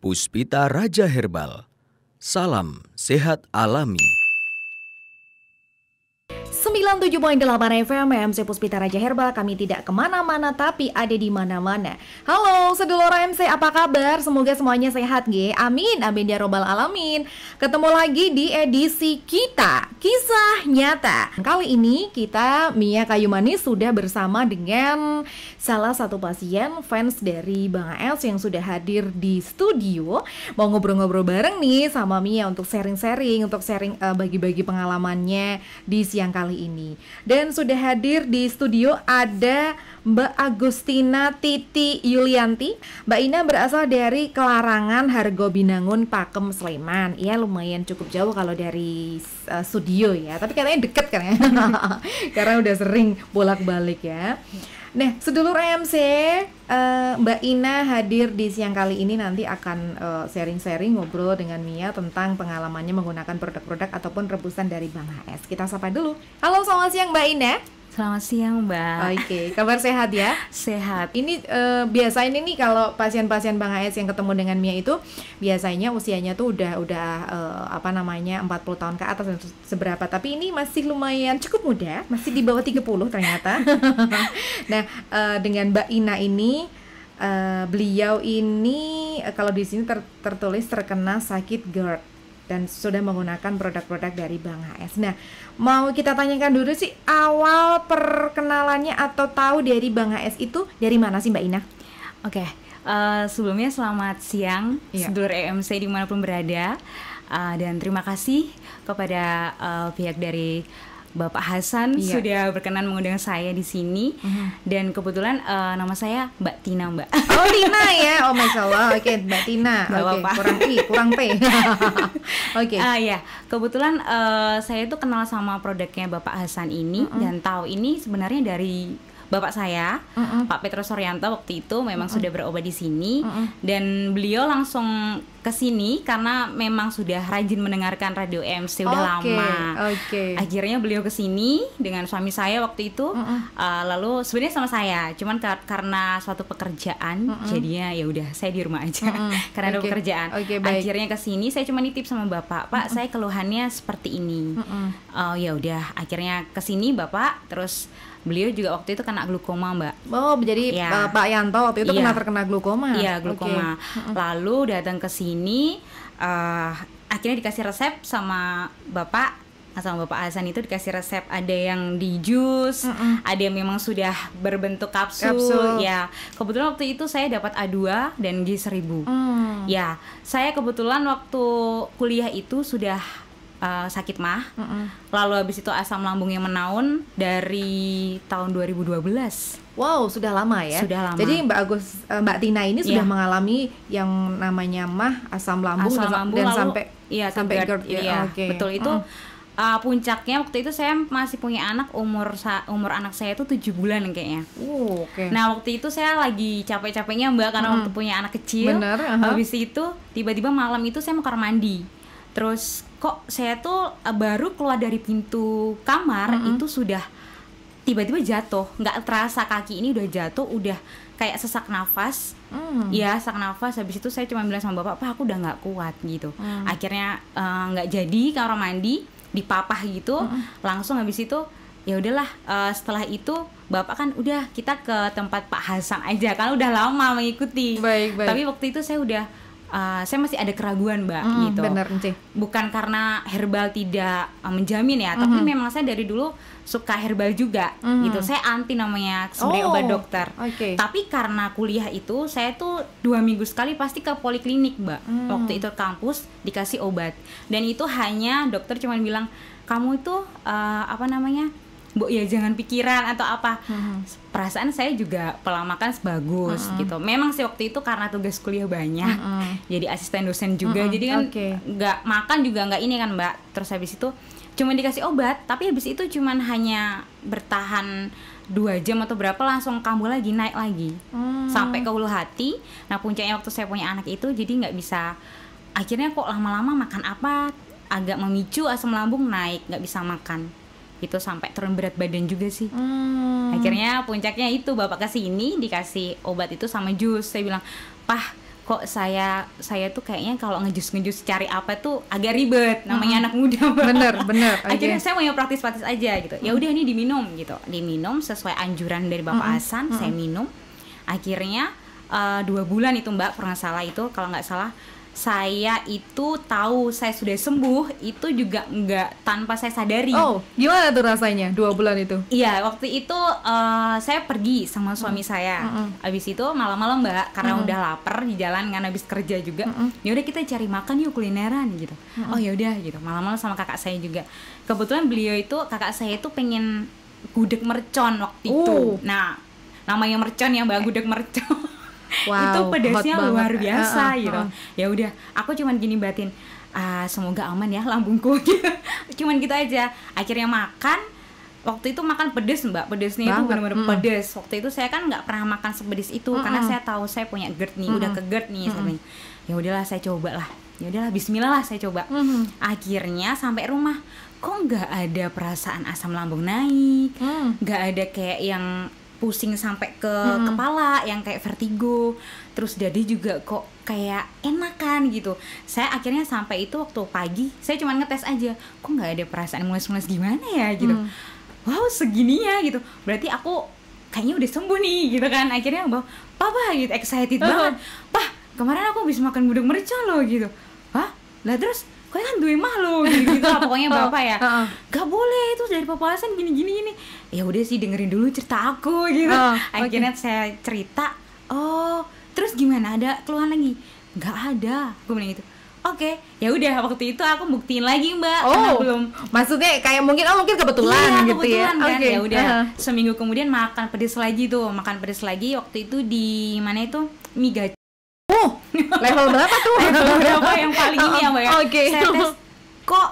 Puspita Raja Herbal. Salam sehat alami. 97.8 FM MC Puspita Raja Herbal. Kami tidak kemana-mana tapi ada di mana-mana. Halo sedulur MC, apa kabar? Semoga semuanya sehat ge. Amin, amin ya robbal alamin. Ketemu lagi di edisi kita, Kisah Nyata. Kali ini kita, Mia Kayu Manis, sudah bersama dengan salah satu pasien fans dari Bang AS yang sudah hadir di studio. Mau ngobrol-ngobrol bareng nih sama Mia untuk sharing-sharing, untuk sharing bagi-bagi pengalamannya di siang kali ini. Dan sudah hadir di studio ada Mbak Agustina Titi Yulianti. Mbak Ina berasal dari Kelarangan, Hargobinangun, Pakem, Sleman. Ya lumayan cukup jauh kalau dari studio ya, tapi katanya deket kan ya. Karena udah sering bolak-balik ya. Nah, sedulur AMC, Mbak Ina hadir di siang kali ini nanti akan sharing-sharing ngobrol dengan Mia tentang pengalamannya menggunakan produk-produk ataupun rebusan dari Bang HS. Kita sapa dulu. Halo, selamat siang Mbak Ina. Selamat siang Mbak. Oke, kabar sehat ya? Sehat. Ini biasanya nih kalau pasien-pasien Bang HS yang ketemu dengan Mia itu biasanya usianya tuh udah 40 tahun ke atas seberapa. Tapi ini masih lumayan cukup muda, masih di bawah 30 ternyata. Nah, dengan Mbak Ina ini beliau ini kalau di sini tertulis terkena sakit GERD dan sudah menggunakan produk-produk dari Bang HS. Nah, mau kita tanyakan dulu sih awal perkenalannya atau tahu dari Bang HS itu dari mana sih Mbak Ina? Oke, sebelumnya selamat siang sedulur EMC dimanapun berada, dan terima kasih kepada pihak dari Bapak Hasan sudah berkenan mengundang saya di sini. Dan kebetulan nama saya Mbak Tina, Mbak. Oh, Tina ya. Oh, Masya Allah. Oke, Mbak Tina. Oke, kurang P. Oke. Ya, kebetulan saya tuh kenal sama produknya Bapak Hasan ini dan tahu ini sebenarnya dari Bapak saya, Pak Petrus Soryanto waktu itu memang sudah berobat di sini dan beliau langsung ke sini karena memang sudah rajin mendengarkan radio EMC udah lama. Akhirnya beliau ke sini dengan suami saya waktu itu, lalu sebenarnya sama saya, cuman karena suatu pekerjaan jadinya ya udah saya di rumah aja karena ada pekerjaan. Akhirnya ke sini saya cuma nitip sama Bapak, Pak saya keluhannya seperti ini. Ya udah akhirnya ke sini Bapak, terus beliau juga waktu itu kena glukoma Mbak. Oh, jadi Pak Yanto waktu itu terkena glukoma. Iya, glukoma. Lalu datang ke sini, akhirnya dikasih resep sama Bapak Hasan itu dikasih resep, ada yang di jus, ada yang memang sudah berbentuk kapsul. Ya, kebetulan waktu itu saya dapat A2 dan G1000. Ya, saya kebetulan waktu kuliah itu sudah sakit mah, lalu habis itu asam lambungnya menaun dari tahun 2012. Wow, sudah lama ya. Sudah lama. Jadi Mbak Tina ini sudah mengalami yang namanya mah, asam lambung dan lalu, sampai GERD ya. Betul itu. Puncaknya waktu itu saya masih punya anak, umur anak saya itu 7 bulan kayaknya. Nah waktu itu saya lagi capek-capeknya Mbak karena waktu punya anak kecil. Habis itu tiba-tiba malam itu saya mau kamar mandi. Terus kok saya tuh baru keluar dari pintu kamar itu sudah tiba-tiba jatuh, nggak terasa kaki ini udah jatuh, udah kayak sesak nafas. Ya sesak nafas. Habis itu saya cuma bilang sama Bapak, Pak aku udah nggak kuat gitu. Akhirnya nggak jadi kamar mandi, dipapah gitu. Langsung habis itu ya udahlah, setelah itu Bapak kan udah kita ke tempat Pak Hasan aja karena udah lama mengikuti. Tapi waktu itu saya udah saya masih ada keraguan Mbak gitu. Bener, bukan karena herbal tidak menjamin ya, tapi memang saya dari dulu suka herbal juga gitu. Saya anti namanya sebenarnya obat dokter. Tapi karena kuliah itu saya tuh 2 minggu sekali pasti ke poliklinik Mbak. Waktu itu kampus dikasih obat dan itu hanya dokter cuma bilang kamu itu Bu ya jangan pikiran atau apa. Perasaan saya juga pola makan bagus gitu. Memang sih waktu itu karena tugas kuliah banyak, jadi asisten dosen juga, jadi kan nggak makan juga nggak ini kan Mbak. Terus habis itu cuma dikasih obat, tapi habis itu cuman hanya bertahan 2 jam atau berapa langsung kambuh lagi, naik lagi sampai ke ulu hati. Nah puncaknya waktu saya punya anak itu jadi nggak bisa. Akhirnya kok lama-lama makan apa agak memicu asam lambung naik, nggak bisa makan. Itu sampai turun berat badan juga sih. Akhirnya puncaknya itu Bapak kesini dikasih obat itu sama jus. Saya bilang, Pah kok saya tuh kayaknya kalau ngejus cari apa tuh agak ribet, namanya anak muda. Bener. Akhirnya saya mau yang praktis aja gitu. Ya udah ini diminum gitu, diminum sesuai anjuran dari Bapak Hasan. Saya minum. Akhirnya 2 bulan itu Mbak, kalau nggak salah itu, kalau nggak salah saya itu tahu saya sudah sembuh itu juga nggak tanpa saya sadari. Oh, gimana tuh rasanya 2 bulan itu? Iya, waktu itu saya pergi sama suami saya. Abis itu malam-malam Mbak, karena udah lapar di jalan kan, habis kerja juga. Ya udah kita cari makan yuk, kulineran gitu. Oh ya udah gitu. Malam-malam sama kakak saya juga. Kebetulan beliau itu, kakak saya itu pengen gudeg mercon waktu itu. Nah, namanya mercon ya Mbak, gudeg mercon. Wow, itu pedasnya luar biasa gitu. Ya udah, aku cuman gini batin, semoga aman ya lambungku gitu. Cuman gitu aja. Akhirnya makan. Waktu itu makan pedes Mbak, pedesnya itu benar-benar pedes. Waktu itu saya kan nggak pernah makan sepedes itu karena saya tahu saya punya GERD nih, udah ke GERD nih. Ya udahlah saya coba lah. Ya udahlah, Bismillah lah saya coba. Akhirnya sampai rumah, kok nggak ada perasaan asam lambung naik, nggak ada kayak yang pusing sampai ke kepala yang kayak vertigo, terus dada juga kok kayak enakan gitu. Saya akhirnya sampai itu waktu pagi saya cuma ngetes aja, kok nggak ada perasaan mules-mules gimana ya gitu. Wow, segininya gitu, berarti aku kayaknya udah sembuh nih gitu kan. Akhirnya papa gitu excited banget, Pah kemarin aku habis makan gudeg mercon loh gitu. Hah? Lah terus kau kan duwe mah lo gitu lah pokoknya Bapak ya. Gak boleh itu dari Papa Hasan gini. Ya udah sih, dengerin dulu cerita aku gitu. Akhirnya saya cerita, oh terus gimana, ada keluhan lagi? Gak ada, gue bilang gitu. Oke, ya udah waktu itu aku buktiin lagi Mbak, karena belum. Maksudnya kayak mungkin kebetulan gitu kebetulan, ya. Kan? Ya udah seminggu kemudian makan pedes lagi waktu itu di mana itu mie gaco. Level berapa tuh? Level berapa yang paling ini ya Mbak ya? Saya tes kok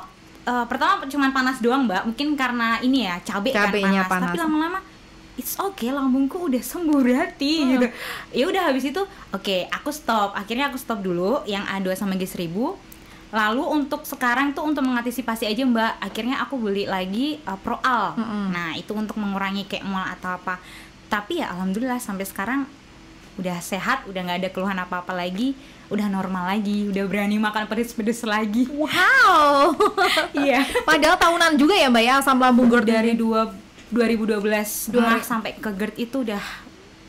pertama cuma panas doang Mbak, mungkin karena ini ya cabenya kan panas. Tapi lama-lama it's okay, lambungku udah sembuh berarti gitu. Ya udah habis itu aku stop. Akhirnya aku stop dulu yang A2 sama G1000. Lalu untuk sekarang tuh untuk mengantisipasi aja Mbak, akhirnya aku beli lagi Proal. Nah itu untuk mengurangi kayak mual atau apa. Tapi ya alhamdulillah sampai sekarang udah sehat, udah nggak ada keluhan apa-apa lagi, udah normal lagi, udah berani makan pedes-pedes lagi. Wow. Iya. Padahal tahunan juga ya Mbak ya asam lambung GERD dari 2012 Maret sampai ke GERD itu udah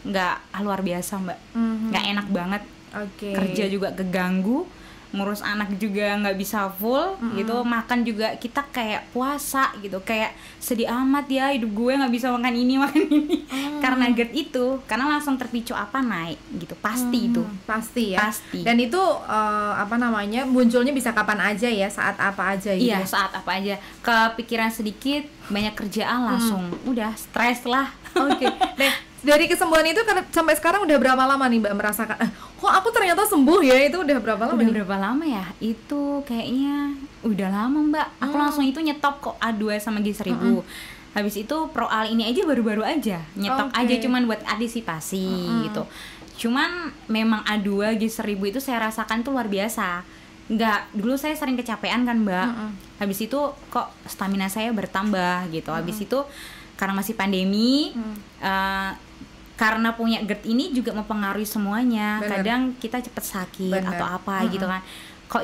nggak luar biasa Mbak, nggak enak banget. Kerja juga keganggu, ngurus anak juga nggak bisa full gitu, makan juga kita kayak puasa gitu, kayak sedih amat ya hidup gue nggak bisa makan ini karena GERD itu, karena langsung terpicu naik gitu, pasti ya. Dan itu munculnya bisa kapan aja ya, saat apa aja gitu. Iya, saat apa aja, kepikiran sedikit banyak kerjaan langsung udah stres lah. Dari kesembuhan itu sampai sekarang udah berapa lama nih Mbak merasakan kok aku ternyata sembuh ya? Itu udah berapa lama? Berapa lama ya? Itu kayaknya udah lama Mbak. Aku langsung itu nyetop kok A2 sama G1000. Habis itu Proal ini aja baru-baru aja nyetop aja, cuman buat antisipasi gitu. Cuman memang A2 G1000 itu saya rasakan tuh luar biasa. Dulu saya sering kecapean kan Mbak. Habis itu kok stamina saya bertambah gitu. Habis itu karena masih pandemi, karena punya GERD ini juga mempengaruhi semuanya. Kadang kita cepet sakit atau apa gitu kan. Kok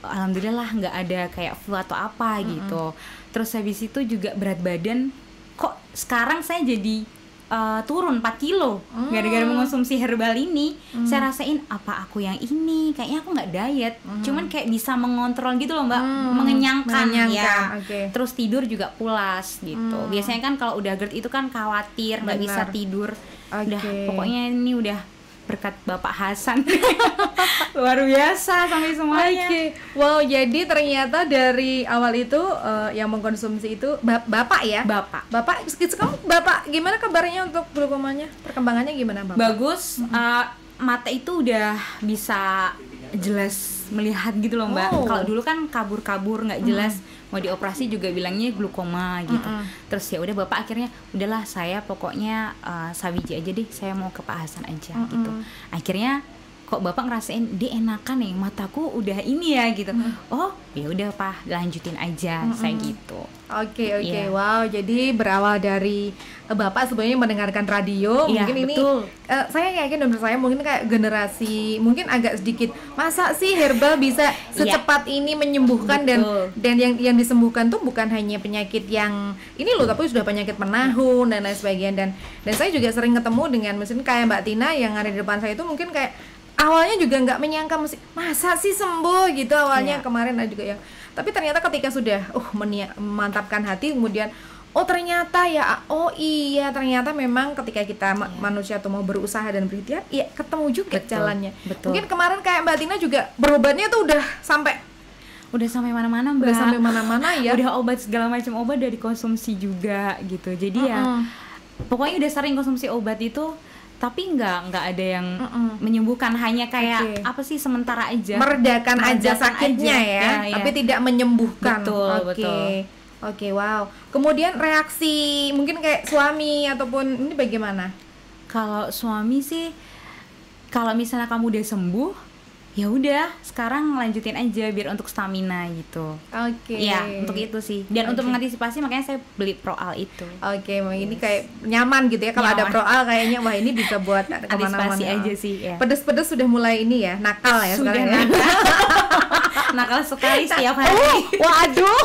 alhamdulillah nggak ada kayak flu atau apa gitu. Terus habis itu juga berat badan, kok sekarang saya jadi turun 4 kilo gara-gara mengonsumsi herbal ini. Saya rasain apa aku yang ini kayaknya aku nggak diet, cuman kayak bisa mengontrol gitu loh Mbak, mengenyangkan ya. Terus tidur juga pulas gitu. Biasanya kan kalau udah GERD itu kan khawatir nggak bisa tidur. Udah pokoknya ini udah berkat Bapak Hasan. Luar biasa sampai semuanya. Wow, jadi ternyata dari awal itu yang mengkonsumsi itu Bapak ya? Bapak, kamu Bapak gimana kabarnya untuk glaukomanya? Perkembangannya gimana Bapak? Bagus, mata itu udah bisa jelas melihat gitu loh Mbak. Kalau dulu kan kabur-kabur nggak jelas, mau dioperasi juga bilangnya glaukoma gitu. Terus ya udah Bapak akhirnya udahlah saya pokoknya Sawiji aja deh, saya mau ke Pak Hasan aja gitu. Akhirnya kok bapak ngerasain dia enakan nih, mataku udah ini ya gitu. Oh ya udah Pak, lanjutin aja, saya gitu. Oke, wow. Jadi berawal dari bapak sebenarnya mendengarkan radio, mungkin betul. Ini saya yakin menurut saya mungkin kayak generasi mungkin agak sedikit, masa sih herbal bisa secepat ini menyembuhkan, dan yang disembuhkan tuh bukan hanya penyakit yang ini loh, tapi sudah penyakit menahun dan lain sebagainya. Dan saya juga sering ketemu dengan mesin kayak Mbak Tina yang ada di depan saya itu, mungkin kayak awalnya juga nggak menyangka masa sih sembuh gitu awalnya. Kemarin ada juga yang, tapi ternyata ketika sudah memantapkan hati, kemudian ternyata ya, ternyata memang ketika kita manusia tuh mau berusaha dan berikhtiar, ya ketemu juga jalannya. Mungkin kemarin kayak Mbak Tina juga berobatnya tuh udah sampai mana-mana Mbak. Udah sampai mana-mana ya. Udah obat segala macam obat dari konsumsi juga gitu. Jadi ya pokoknya udah sering konsumsi obat itu, tapi nggak ada yang menyembuhkan, hanya kayak apa sih, sementara aja, meredakan aja sakitnya aja, tapi tidak menyembuhkan. Betul. Oke, wow. Kemudian reaksi mungkin kayak suami ataupun ini bagaimana? Kalau suami sih, kalau misalnya kamu udah sembuh, ya udah sekarang lanjutin aja biar untuk stamina gitu. Ya untuk itu sih, dan untuk mengantisipasi makanya saya beli Proal itu. Ini kayak nyaman gitu ya kalau ada Proal, kayaknya wah ini bisa buat kemana-mana aja sih ya. Pedes-pedes sudah mulai ini ya, nakal ya sudah sekarang nakal. Nakal sekali setiap hari. Waduh.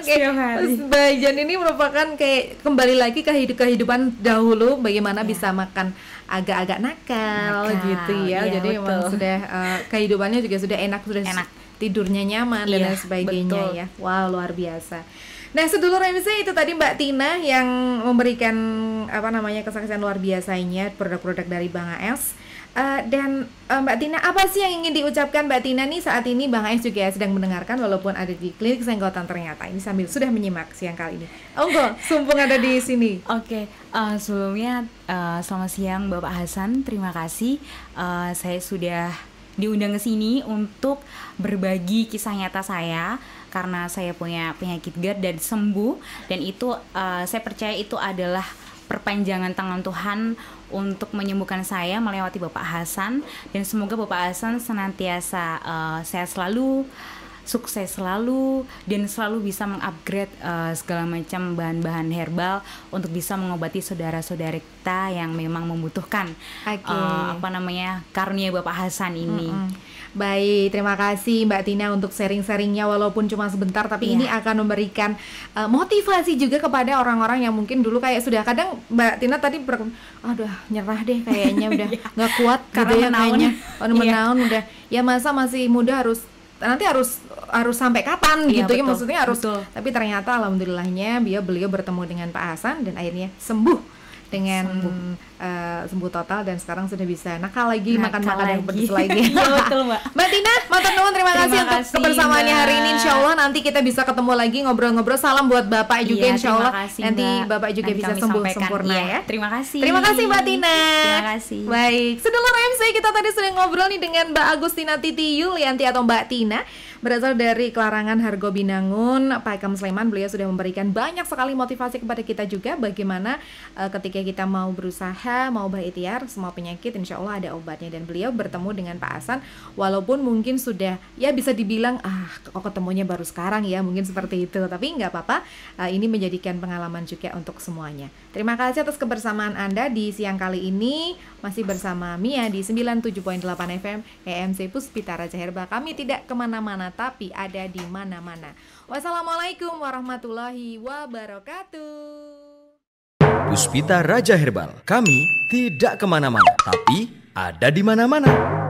Setiap hari. Bajan ini merupakan kayak kembali lagi ke kehidupan dahulu, bagaimana bisa makan agak-agak nakal gitu ya. Jadi memang sudah kehidupannya juga sudah enak, tidurnya nyaman dan lain sebagainya ya. Wow, luar biasa. Nah, sedulur MC, itu tadi Mbak Tina yang memberikan kesaksian luar biasanya produk-produk dari Bang AS. Dan Mbak Tina, apa sih yang ingin diucapkan Mbak Tina nih saat ini? Bang AS juga sedang mendengarkan walaupun ada di Klinik Senggotan ternyata ini sambil sudah menyimak siang kali ini. Sumpung ada di sini. Sebelumnya selamat siang Bapak Hasan, terima kasih saya sudah diundang ke sini untuk berbagi kisah nyata saya, karena saya punya penyakit GERD dan sembuh, dan itu saya percaya itu adalah perpanjangan tangan Tuhan untuk menyembuhkan saya melewati Bapak Hasan, dan semoga Bapak Hasan senantiasa sehat selalu, sukses selalu, dan selalu bisa mengupgrade segala macam bahan-bahan herbal untuk bisa mengobati saudara-saudara kita yang memang membutuhkan karunia Bapak Hasan ini. Baik, terima kasih Mbak Tina untuk sharing-sharingnya walaupun cuma sebentar, tapi ini akan memberikan motivasi juga kepada orang-orang yang mungkin dulu kayak sudah, kadang Mbak Tina tadi nyerah deh kayaknya, udah nggak kuat gitu ya kayaknya, menaun udah ya, masa masih muda harus sampai kapan gitu ya, maksudnya harus. Tapi ternyata alhamdulillahnya beliau bertemu dengan Pak Hasan dan akhirnya sembuh dengan sembuh total, dan sekarang sudah bisa nakal lagi, makan yang pedes lagi. Iya betul Mbak. Mbak Tina, matur nuwun, terima kasih untuk kebersamaannya hari ini. Insya Allah nanti kita bisa ketemu lagi ngobrol-ngobrol. Salam buat Bapak juga, Insya Allah nanti Bapak juga bisa sembuh sempurna ya. Terima kasih. Terima kasih Mbak Tina. Terima kasih. Baik, sedulur MC, kita tadi sudah ngobrol nih dengan Mbak Agustina Titi Yulianti atau Mbak Tina, berasal dari Klarangan Hargo Binangun, Pakem Sleman. Beliau sudah memberikan banyak sekali motivasi kepada kita juga, bagaimana ketika kita mau berusaha, mau berikhtiar, semua penyakit insya Allah ada obatnya. Dan beliau bertemu dengan Pak Hasan walaupun mungkin sudah ya bisa dibilang ketemunya baru sekarang ya, mungkin seperti itu, tapi nggak apa-apa, ini menjadikan pengalaman juga untuk semuanya. Terima kasih atas kebersamaan Anda di siang kali ini, masih bersama Mia di 97.8 FM EMC Puspita Raja Herbal. Kami tidak kemana-mana tapi ada di mana-mana. Wassalamualaikum warahmatullahi wabarakatuh. Puspita Raja Herbal, kami tidak kemana-mana, tapi ada di mana-mana.